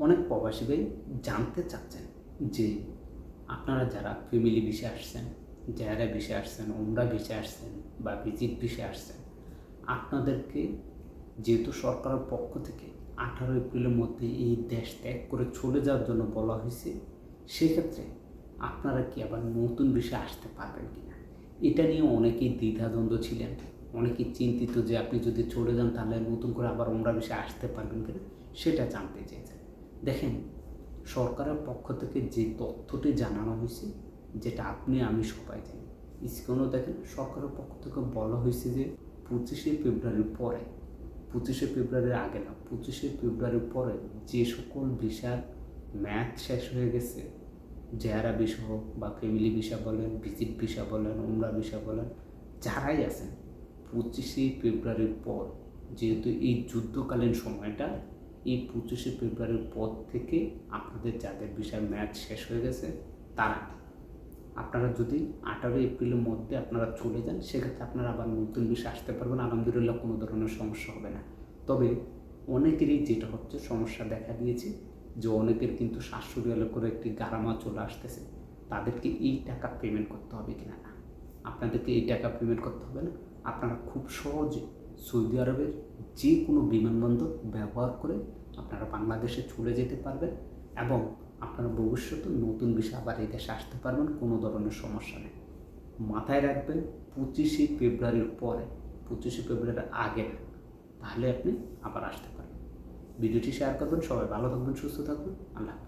অনেক প্রবাসী ভাই জানতে চাচ্ছেন যে আপনারা যারা ফ্যামিলি ভিসায় আসছেন, যারা ভিসায় আসছেন, উমরা ভিসায় আসছেন বা ভিজিট ভিসায় আসছেন, আপনাদেরকে যেহেতু সরকারের পক্ষ থেকে 18 এপ্রিলের মধ্যে এই দেশ ত্যাগ করে চলে যাওয়ার জন্য বলা হয়েছে, সেক্ষেত্রে আপনারা কি আবার নতুন ভিসায় আসতে পারবেন কি না, এটা নিয়ে অনেকেই দ্বিধাদ্বন্দ্ব ছিলেন। অনেকেই চিন্তিত যে আপনি যদি চলে যান তাহলে নতুন করে আবার উমরা ভিসায় আসতে পারবেন কিনা, সেটা জানতে চেয়েছেন। দেখেন, সরকারের পক্ষ থেকে যে তথ্যটি জানানো হয়েছে, যেটা আপনি আমি সবাই জানি, স্ক্রিনেও দেখেন সরকারের পক্ষ থেকে বলা হয়েছে যে 25শে ফেব্রুয়ারির পরে, 25শে ফেব্রুয়ারির আগে না, 25শে ফেব্রুয়ারির পরে যে সকল ভিসার মেয়াদ শেষ হয়ে গেছে, জেআরএ ভিসা হোক বা ফ্যামিলি ভিসা বলেন, ভিজিট ভিসা বলেন, উমরা ভিসা বলেন, যারাই আছেন 25শে ফেব্রুয়ারির পর, যেহেতু এই যুদ্ধকালীন সময়টা, এই 25শে ফেব্রুয়ারির পর থেকে আপনাদের যাদের ভিসার মেয়াদ শেষ হয়ে গেছে, তারা আপনারা যদি 18 এপ্রিলের মধ্যে আপনারা চলে যান, সেক্ষেত্রে আপনারা আবার নতুন ভিসা আসতে পারবেন। আলহামদুলিল্লাহ, কোনো ধরনের সমস্যা হবে না। তবে অনেকেরই যেটা হচ্ছে সমস্যা দেখা দিয়েছে যে অনেকের কিন্তু 700 রিয়াল করে একটি গারামা চলে আসতেছে, তাদেরকে এই টাকা পেমেন্ট করতে হবে কিনা না, আপনাদেরকে এই টাকা পেমেন্ট করতে হবে না। আপনারা খুব সহজে সৌদি আরবের যে কোনো বিমানবন্দর ব্যবহার করে আপনারা বাংলাদেশে চলে যেতে পারবেন এবং আপনারা ভবিষ্যতে নতুন ভিসা আবার এই দেশে আসতে পারবেন, কোনো ধরনের সমস্যা নেই। মাথায় রাখবেন, 25শে ফেব্রুয়ারির পরে, 25শে ফেব্রুয়ারির আগে না, তাহলে আপনি আবার আসতে পারবেন। ভিডিওটি শেয়ার করবেন, সবাই ভালো থাকবেন, সুস্থ থাকবেন, আল্লাহ হাফেজ।